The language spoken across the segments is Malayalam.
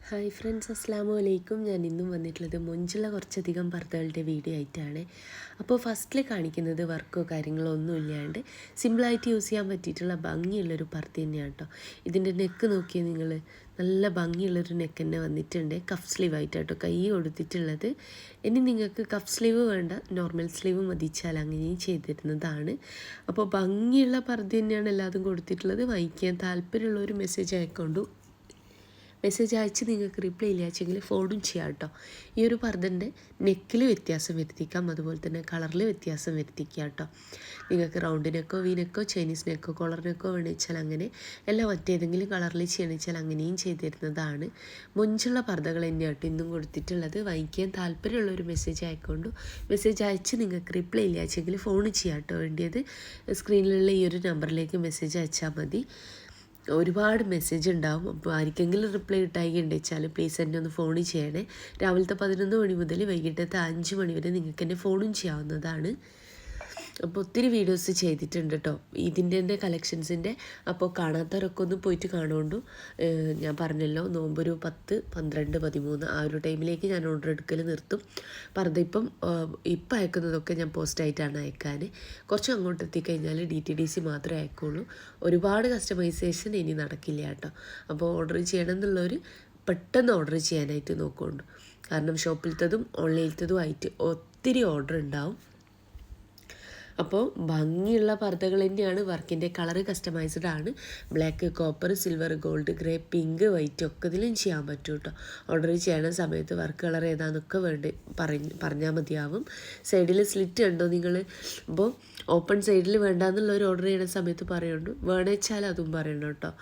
ഹായ് ഫ്രണ്ട്സ്, അസ്സാം വലൈക്കും. ഞാൻ ഇന്നും വന്നിട്ടുള്ളത് മൊഞ്ചുള്ള കുറച്ചധികം പർദ്ദകളുടെ വീഡിയോ ആയിട്ടാണ്. അപ്പോൾ ഫസ്റ്റിൽ കാണിക്കുന്നത് വർക്കോ കാര്യങ്ങളോ ഒന്നും ഇല്ലാണ്ട് സിമ്പിളായിട്ട് യൂസ് ചെയ്യാൻ പറ്റിയിട്ടുള്ള ഭംഗിയുള്ളൊരു പർദ്ദ തന്നെയാണ് കേട്ടോ. ഇതിൻ്റെ നെക്ക് നോക്കിയാൽ നിങ്ങൾ നല്ല ഭംഗിയുള്ളൊരു നെക്ക് തന്നെ വന്നിട്ടുണ്ട്. കഫ് സ്ലീവ് ആയിട്ടോ കൈ കൊടുത്തിട്ടുള്ളത്. ഇനി നിങ്ങൾക്ക് കഫ് സ്ലീവ് വേണ്ട, നോർമൽ സ്ലീവ് മതിച്ചാൽ അങ്ങനെയും ചെയ്തിരുന്നതാണ്. അപ്പോൾ ഭംഗിയുള്ള പർദ്ദ തന്നെയാണ് എല്ലാതും കൊടുത്തിട്ടുള്ളത്. വായിക്കാൻ താല്പര്യമുള്ളൊരു മെസ്സേജ് അയക്കൊണ്ടു. മെസ്സേജ് അയച്ച് നിങ്ങൾക്ക് റിപ്ലൈ ഇല്ല വെച്ചെങ്കിൽ ഫോണും ചെയ്യാം കേട്ടോ. ഈ ഒരു പർദ്ദൻ്റെ നെക്കിൽ വ്യത്യാസം വരുത്തിക്കാം, അതുപോലെ തന്നെ കളറിൽ വ്യത്യാസം വരുത്തിക്കുക കേട്ടോ. നിങ്ങൾക്ക് റൗണ്ട് നെക്കോ, വി നെക്കോ, ചൈനീസ് നെക്കോ, കോളർ നെക്കോ വേണിച്ചാൽ അങ്ങനെ, എല്ലാം മറ്റേതെങ്കിലും കളറിൽ ചെയ്യണിച്ചാൽ അങ്ങനെയും ചെയ്തിരുന്നതാണ്. മൊഞ്ചുള്ള പർദ്ദകൾ തന്നെയാട്ടോ ഇന്നും കൊടുത്തിട്ടുള്ളത്. വാങ്ങിക്കാൻ താല്പര്യമുള്ളൊരു മെസ്സേജ് അയക്കൊണ്ടു. മെസ്സേജ് അയച്ച് നിങ്ങൾക്ക് റിപ്ലൈ ഇല്ല വെച്ചെങ്കിൽ ഫോൺ ചെയ്യാം കേട്ടോ. വേണ്ടിയത് സ്ക്രീനിലുള്ള ഈ ഒരു നമ്പറിലേക്ക് മെസ്സേജ് അയച്ചാൽ മതി. ഒരുപാട് മെസ്സേജ് ഉണ്ടാവും. അപ്പോൾ ആർക്കെങ്കിലും റിപ്ലൈ കിട്ടായിട്ടുണ്ട് വെച്ചാൽ പ്ലീസ് എന്നെ ഒന്ന് ഫോൺ ചെയ്യണേ. രാവിലത്തെ 11 മണി മുതൽ വൈകിട്ടത്തെ 5 മണി വരെ നിങ്ങൾക്ക് എന്നെ ഫോണും ചെയ്യാവുന്നതാണ്. അപ്പോൾ ഒത്തിരി വീഡിയോസ് ചെയ്തിട്ടുണ്ട് കേട്ടോ ഇതിൻ്റെ കളക്ഷൻസിൻ്റെ. അപ്പോൾ കാണാത്തവരൊക്കെ ഒന്ന് പോയിട്ട് കാണുകൊണ്ടു. ഞാൻ പറഞ്ഞല്ലോ, നോമ്പൊരു 10, 12, 13 ആ ഒരു ടൈമിലേക്ക് ഞാൻ ഓർഡർ എടുക്കൽ നിർത്തും. പർദ്ദ ഇപ്പം അയക്കുന്നതൊക്കെ ഞാൻ പോസ്റ്റായിട്ടാണ് അയക്കാൻ. കുറച്ച് അങ്ങോട്ട് എത്തിക്കഴിഞ്ഞാൽ DTDC മാത്രമേ അയക്കുള്ളൂ. ഒരുപാട് കസ്റ്റമൈസേഷൻ ഇനി നടക്കില്ല കേട്ടോ. അപ്പോൾ ഓർഡർ ചെയ്യണം എന്നുള്ളവർ പെട്ടെന്ന് ഓർഡർ ചെയ്യാനായിട്ട് നോക്കുന്നുണ്ട്. കാരണം ഷോപ്പിലത്തതും ഓൺലൈനിലത്തതും ആയിട്ട് ഒത്തിരി ഓർഡർ ഉണ്ടാവും. അപ്പോൾ ഭംഗിയുള്ള പർദ്ദകൾ തന്നെയാണ്. വർക്കിൻ്റെ കളറ് കസ്റ്റമൈസ്ഡ് ആണ്. Black, copper, silver, gold, grey, pink, white ഒക്കെ ഇതിലും ചെയ്യാൻ പറ്റും കേട്ടോ. ഓർഡർ ചെയ്യണ സമയത്ത് വർക്ക് കളർ ഏതാണെന്നൊക്കെ പറഞ്ഞാൽ മതിയാവും. സൈഡിൽ സ്ലിറ്റ് ഉണ്ടോ നിങ്ങൾ? അപ്പോൾ ഓപ്പൺ സൈഡിൽ വേണ്ടാന്നുള്ളൊരു ഓർഡർ ചെയ്യുന്ന സമയത്ത് പറയുന്നുണ്ട്, വേണമെച്ചാൽ അതും പറയണം കേട്ടോ.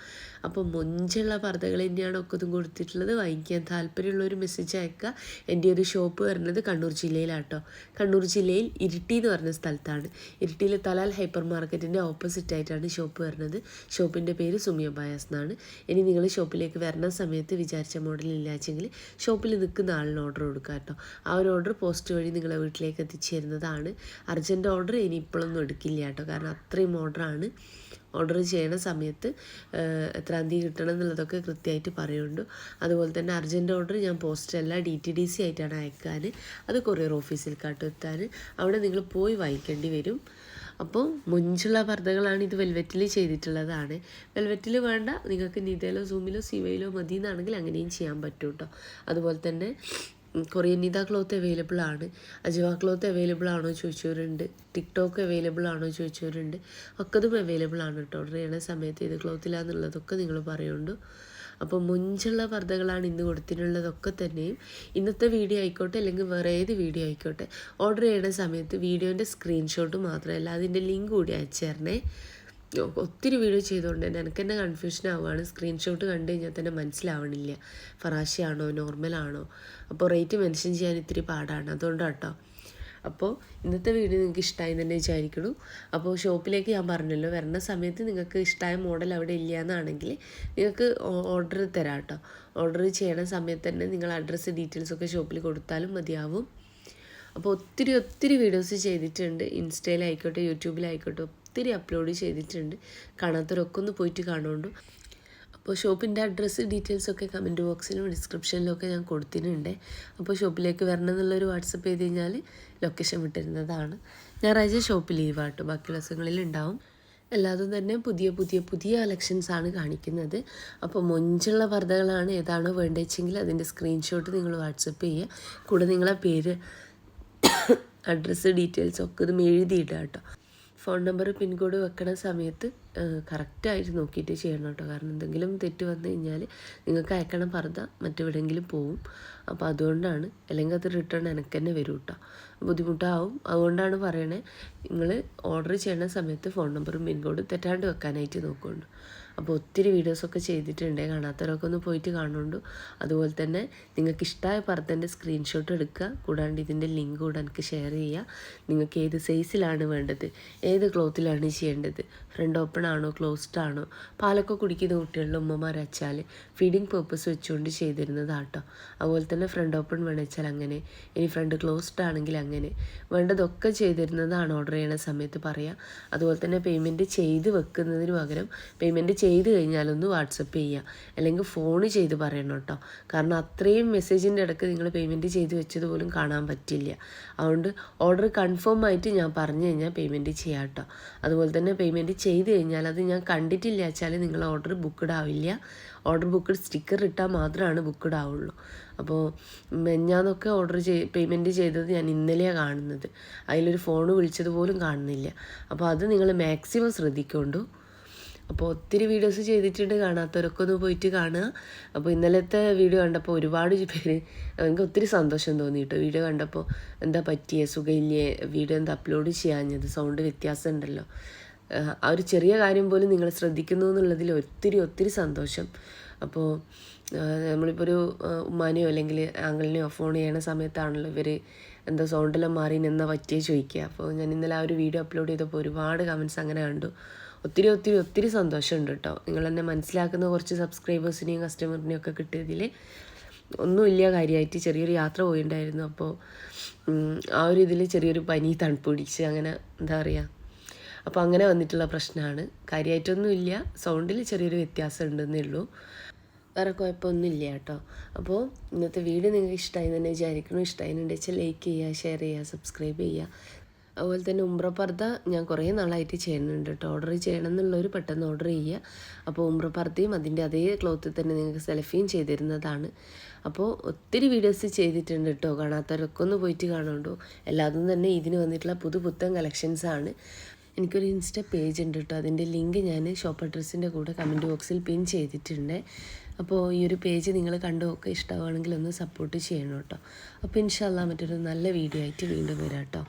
അപ്പോൾ മൊഞ്ചുള്ള പർദ്ദകൾ തന്നെയാണ് ഒക്കെ ഇതും കൊടുത്തിട്ടുള്ളത്. വാങ്ങിക്കാൻ താല്പര്യമുള്ളൊരു മെസ്സേജ് അയക്കുക. എൻ്റെ ഒരു ഷോപ്പ് വരുന്നത് കണ്ണൂർ ജില്ലയിലാട്ടോ. കണ്ണൂർ ജില്ലയിൽ ഇരിട്ടി എന്ന് പറഞ്ഞ സ്ഥലത്താണ്. ഇരിട്ടിയിൽ തലാൽ ഹൈപ്പർ മാർക്കറ്റിൻ്റെ ഓപ്പോസിറ്റായിട്ടാണ് ഷോപ്പ് വരുന്നത്. ഷോപ്പിൻ്റെ പേര് സുമിയ ബയാസ് എന്നാണ്. ഇനി നിങ്ങൾ ഷോപ്പിലേക്ക് വരുന്ന സമയത്ത് വിചാരിച്ച മോഡൽ ഇല്ലാച്ചെങ്കിൽ ഷോപ്പിൽ നിൽക്കുന്ന ആളിന് ഓർഡർ കൊടുക്കുക കേട്ടോ. ആ ഒരു ഓർഡർ പോസ്റ്റ് വഴി നിങ്ങളെ വീട്ടിലേക്ക് എത്തിച്ചു തരുന്നതാണ്. അർജൻറ്റ് ഓർഡർ ഇനി ഇപ്പോഴൊന്നും എടുക്കില്ല കേട്ടോ, കാരണം അത്രയും ഓർഡറാണ്. ഓർഡർ ചെയ്യണ സമയത്ത് എത്രാം തീയതി കിട്ടണം എന്നുള്ളതൊക്കെ കൃത്യമായിട്ട് പറയുന്നുണ്ട്. അതുപോലെ തന്നെ അർജൻറ്റ് ഓർഡർ ഞാൻ പോസ്റ്റല്ല DTDC ആയിട്ടാണ് അയക്കാൻ. അത് കൊറിയർ ഓഫീസിൽ എത്താൻ അവിടെ നിങ്ങൾ പോയി വാങ്ങിക്കേണ്ടി വരും. അപ്പോൾ മൊഞ്ചുള്ള പർദ്ദകളാണ്. ഇത് വെൽവെറ്റിൽ ചെയ്തിട്ടുള്ളതാണ്. വെൽവെറ്റിൽ വേണ്ട, നിങ്ങൾക്ക് നിതയിലോ സൂമിലോ സിവയിലോ മതി എന്നാണെങ്കിൽ അങ്ങനെയും ചെയ്യാൻ പറ്റും കേട്ടോ. അതുപോലെ തന്നെ കൊറിയൻ നിത ക്ലോത്ത് അവൈലബിൾ ആണ്. അജവ ക്ലോത്ത് അവൈലബിൾ ആണോ ചോദിച്ചവരുണ്ട്. ടിക്ടോക്ക് അവൈലബിൾ ആണോ ചോദിച്ചവരുണ്ട്. ഒക്കെ ഇതും അവൈലബിൾ ആണ് കേട്ടോ. ഓർഡർ ചെയ്യണ സമയത്ത് ഇത് ക്ലോത്തിലാന്നുള്ളതൊക്കെ നിങ്ങൾ പറയുന്നുണ്ട്. അപ്പോൾ മുഞ്ചുള്ള പർദ്ദകളാണ് ഇന്ന് കൊടുത്തിട്ടുള്ളതൊക്കെ തന്നെയും. ഇന്നത്തെ വീഡിയോ ആയിക്കോട്ടെ അല്ലെങ്കിൽ വേറെ ഏത് വീഡിയോ ആയിക്കോട്ടെ, ഓർഡർ ചെയ്യണ സമയത്ത് വീഡിയോൻ്റെ സ്ക്രീൻഷോട്ട് മാത്രമല്ല അതിൻ്റെ ലിങ്ക് കൂടി അയച്ചു തരണേ. ഒത്തിരി വീഡിയോ ചെയ്തുകൊണ്ട് തന്നെ എനിക്ക് തന്നെ കൺഫ്യൂഷൻ ആവുകയാണ്. സ്ക്രീൻഷോട്ട് കണ്ടു കഴിഞ്ഞാൽ തന്നെ മനസ്സിലാവണില്ല ഫറാശിയാണോ നോർമലാണോ. അപ്പോൾ റേറ്റ് മെൻഷൻ ചെയ്യാൻ ഇത്തിരി പാടാണ്, അതുകൊണ്ടാണ് കേട്ടോ. അപ്പോൾ ഇന്നത്തെ വീഡിയോ നിങ്ങൾക്ക് ഇഷ്ടമായി തന്നെ വിചാരിക്കണു. അപ്പോൾ ഷോപ്പിലേക്ക് ഞാൻ പറഞ്ഞല്ലോ, വരുന്ന സമയത്ത് നിങ്ങൾക്ക് ഇഷ്ടമായ മോഡൽ അവിടെ ഇല്ല എന്നാണെങ്കിൽ നിങ്ങൾക്ക് ഓർഡർ തരാം കേട്ടോ. ഓർഡർ ചെയ്യണ സമയത്ത് തന്നെ നിങ്ങൾ അഡ്രസ്സ് ഡീറ്റെയിൽസൊക്കെ ഷോപ്പിൽ കൊടുത്താലും മതിയാവും. അപ്പോൾ ഒത്തിരി വീഡിയോസ് ചെയ്തിട്ടുണ്ട്. ഇൻസ്റ്റയിലായിക്കോട്ടെ യൂട്യൂബിലായിക്കോട്ടെ ഒത്തിരി അപ്ലോഡ് ചെയ്തിട്ടുണ്ട്. കാണാത്തവരൊക്കെ ഒന്ന് പോയിട്ട് കാണുന്നുണ്ട്. അപ്പോൾ ഷോപ്പിൻ്റെ അഡ്രസ്സ് ഡീറ്റെയിൽസൊക്കെ കമൻറ്റ് ബോക്സിലും ഡിസ്ക്രിപ്ഷനിലൊക്കെ ഞാൻ കൊടുത്തിട്ടുണ്ട്. അപ്പോൾ ഷോപ്പിലേക്ക് വരണം എന്നുള്ളൊരു വാട്സപ്പ് ചെയ്ത് കഴിഞ്ഞാൽ ലൊക്കേഷൻ വിട്ടിരുന്നതാണ്. ഞായറാഴ്ച ഷോപ്പ് ലീവാട്ടോ, ബാക്കി ദിവസങ്ങളിൽ ഉണ്ടാവും. എല്ലാതും തന്നെ പുതിയ കളക്ഷൻസാണ് കാണിക്കുന്നത്. അപ്പോൾ മൊഞ്ചുള്ള പർദ്ദകളാണ്. ഏതാണോ വേണ്ടതെങ്കിൽ അതിൻ്റെ സ്ക്രീൻഷോട്ട് നിങ്ങൾ വാട്സപ്പ് ചെയ്യുക. കൂടെ നിങ്ങളെ പേര്, അഡ്രസ്സ് ഡീറ്റെയിൽസൊക്കെ ഇതും എഴുതിയിടുക കേട്ടോ. ഫോൺ നമ്പർ, പിൻകോഡ് വെക്കണ സമയത്ത് കറക്റ്റായിട്ട് നോക്കിയിട്ട് ചെയ്യണം കേട്ടോ. കാരണം എന്തെങ്കിലും തെറ്റ് വന്നു കഴിഞ്ഞാൽ നിങ്ങൾക്ക് അയക്കണ പർദ്ദ മറ്റെവിടെയെങ്കിലും പോവും. അപ്പോൾ അതുകൊണ്ടാണ്. അല്ലെങ്കിൽ അത് റിട്ടേൺ എനിക്ക് തന്നെ വരും കേട്ടോ, ബുദ്ധിമുട്ടാവും. അതുകൊണ്ടാണ് പറയണേ, നിങ്ങൾ ഓർഡർ ചെയ്യണ സമയത്ത് ഫോൺ നമ്പറും പിൻകോഡും തെറ്റാണ്ട് വെക്കാനായിട്ട് നോക്കുന്നുണ്ട്. അപ്പോൾ ഒത്തിരി വീഡിയോസൊക്കെ ചെയ്തിട്ടുണ്ട്. കാണാത്തവരൊക്കെ ഒന്ന് പോയിട്ട് കാണുന്നുണ്ട്. അതുപോലെ തന്നെ നിങ്ങൾക്ക് ഇഷ്ടമായ പർദ്ദൻ്റെ സ്ക്രീൻഷോട്ട് എടുക്കുക. കൂടാണ്ട് ഇതിൻ്റെ ലിങ്ക് കൂടെ എനിക്ക് ഷെയർ ചെയ്യുക. നിങ്ങൾക്ക് ഏത് സൈസിലാണ് വേണ്ടത്, ഏത് ക്ലോത്തിലാണ് ചെയ്യേണ്ടത്, ഫ്രണ്ട് ഓപ്പൺ ആണോ ക്ലോസ്ഡ് ആണോ. പാലൊക്കെ കുടിക്കുന്ന കുട്ടികളുടെ ഉമ്മമാർ വെച്ചാൽ ഫീഡിങ് പേർപ്പസ് വെച്ചുകൊണ്ട് ചെയ്തിരുന്നതാട്ടോ. അതുപോലെ തന്നെ ഫ്രണ്ട് ഓപ്പൺ വേണമെച്ചാൽ അങ്ങനെ, ഇനി ഫ്രണ്ട് ക്ലോസ്ഡ് ആണെങ്കിൽ അങ്ങനെ, വേണ്ടതൊക്കെ ചെയ്തിരുന്നതാണ്. ഓർഡർ ചെയ്യണ സമയത്ത് പറയാം. അതുപോലെ തന്നെ പേയ്മെൻറ്റ് ചെയ്ത് വെക്കുന്നതിന് പകരം പേയ്മെൻറ്റ് ചെയ്ത് കഴിഞ്ഞാലൊന്ന് വാട്സപ്പ് ചെയ്യുക, അല്ലെങ്കിൽ ഫോൺ ചെയ്ത് പറയണം കേട്ടോ. കാരണം അത്രയും മെസ്സേജിൻ്റെ ഇടയ്ക്ക് നിങ്ങൾ പേയ്മെൻറ്റ് ചെയ്ത് വെച്ചത് പോലും കാണാൻ പറ്റില്ല. അതുകൊണ്ട് ഓർഡർ കൺഫേം ആയിട്ട് ഞാൻ പറഞ്ഞു കഴിഞ്ഞാൽ പേയ്മെൻറ്റ് ചെയ്യാം കേട്ടോ. അതുപോലെ തന്നെ പേയ്മെൻറ്റ് ചെയ്ത് കഴിഞ്ഞാൽ അത് ഞാൻ കണ്ടിട്ടില്ല വെച്ചാൽ നിങ്ങൾ ഓർഡർ ബുക്ക്ഡ് ആവില്ല. ഓർഡർ ബുക്ക്ഡ് സ്റ്റിക്കർ ഇട്ടാൽ മാത്രമാണ് ബുക്ക്ഡ് ആവുള്ളൂ. അപ്പോൾ ഞാനൊക്കെ പേയ്മെൻറ്റ് ചെയ്തത് ഞാൻ ഇന്നലെയാണ് കാണുന്നത്. അതിലൊരു ഫോൺ വിളിച്ചത് പോലും കാണുന്നില്ല. അപ്പോൾ അത് നിങ്ങൾ മാക്സിമം ശ്രദ്ധിക്കൊണ്ടു. അപ്പോൾ ഒത്തിരി വീഡിയോസ് ചെയ്തിട്ടുണ്ട്, കാണാത്തവരൊക്കെ ഒന്ന് പോയിട്ട് കാണുക. അപ്പോൾ ഇന്നലത്തെ വീഡിയോ കണ്ടപ്പോൾ ഒരുപാട് പേര്, എനിക്ക് ഒത്തിരി സന്തോഷം തോന്നി കേട്ടോ. വീഡിയോ കണ്ടപ്പോൾ എന്താ പറ്റിയേ, സുഖമില്ലേ, വീഡിയോ എന്താ അപ്ലോഡ് ചെയ്യാഞ്ഞത്, സൗണ്ട് വ്യത്യാസം ഉണ്ടല്ലോ, ആ ഒരു ചെറിയ കാര്യം പോലും നിങ്ങൾ ശ്രദ്ധിക്കുന്നു എന്നുള്ളതിൽ ഒത്തിരി സന്തോഷം. അപ്പോൾ നമ്മളിപ്പോൾ ഒരു ഉമ്മാനെയോ അല്ലെങ്കിൽ ആങ്കിളിനെയോ ഫോൺ ചെയ്യണ സമയത്താണല്ലോ ഇവർ എന്താ സൗണ്ടെല്ലാം മാറി എന്നാ പറ്റിയേ ചോദിക്കുക. അപ്പോൾ ഞാൻ ഇന്നലെ ആ ഒരു വീഡിയോ അപ്ലോഡ് ചെയ്തപ്പോൾ ഒരുപാട് കമൻറ്റ്സ് അങ്ങനെ കണ്ടു. ഒത്തിരി സന്തോഷമുണ്ട് കേട്ടോ. നിങ്ങൾ എന്നെ മനസ്സിലാക്കുന്ന കുറച്ച് സബ്സ്ക്രൈബേഴ്സിനെയും കസ്റ്റമറിനെയും ഒക്കെ കിട്ടിയതിൽ. ഒന്നുമില്ല, കാര്യമായിട്ട് ചെറിയൊരു യാത്ര പോയിട്ടുണ്ടായിരുന്നു. അപ്പോൾ ആ ഒരു ഇതിൽ ചെറിയൊരു പനി, തണുപ്പ് പിടിച്ച്, അങ്ങനെ എന്താ പറയുക, അപ്പോൾ അങ്ങനെ വന്നിട്ടുള്ള പ്രശ്നമാണ്. കാര്യമായിട്ടൊന്നുമില്ല, സൗണ്ടിൽ ചെറിയൊരു വ്യത്യാസം ഉണ്ടെന്നേ ഉള്ളൂ, വേറെ കുഴപ്പമൊന്നുമില്ല കേട്ടോ. അപ്പോൾ ഇന്നത്തെ വീഡിയോ നിങ്ങൾക്ക് ഇഷ്ടമായി തന്നെ വിചാരിക്കണം. ഇഷ്ടമായിട്ടുണ്ടെന്ന് വെച്ചാൽ ലൈക്ക് ചെയ്യുക, ഷെയർ ചെയ്യുക, സബ്സ്ക്രൈബ് ചെയ്യുക. അതുപോലെ തന്നെ ഉംറ പർദ്ദ ഞാൻ കുറേ നാളായിട്ട് ചെയ്യുന്നുണ്ട് കേട്ടോ. ഓർഡർ ചെയ്യണം എന്നുള്ളവർ പെട്ടെന്ന് ഓർഡർ ചെയ്യുക. അപ്പോൾ ഉംറ പർദ്ദയും അതിൻ്റെ അതേ ക്ലോത്തിൽ തന്നെ നിങ്ങൾക്ക് സെലഫിയും ചെയ്തിരുന്നതാണ്. അപ്പോൾ ഒത്തിരി വീഡിയോസ് ചെയ്തിട്ടുണ്ട് കേട്ടോ. കാണാത്തവരൊക്കെ ഒന്ന് പോയിട്ട് കാണുന്നുണ്ടോ. എല്ലാതും തന്നെ ഇതിന് വന്നിട്ടുള്ള പുത്തൻ കളക്ഷൻസാണ്. എനിക്കൊരു ഇൻസ്റ്റ പേജ് ഉണ്ട് കേട്ടോ. അതിൻ്റെ ലിങ്ക് ഞാൻ ഷോപ്പ് അഡ്രസ്സിൻ്റെ കൂടെ കമൻറ്റ് ബോക്സിൽ പിൻ ചെയ്തിട്ടുണ്ട്. അപ്പോൾ ഈ ഒരു പേജ് നിങ്ങൾ കണ്ടുമൊക്കെ ഇഷ്ടമാണെങ്കിൽ ഒന്ന് സപ്പോർട്ട് ചെയ്യണം കേട്ടോ. അപ്പോൾ ഇൻഷാ അല്ലാഹ് മറ്റൊരു നല്ല വീഡിയോ ആയിട്ട് വീണ്ടും വരാം കേട്ടോ.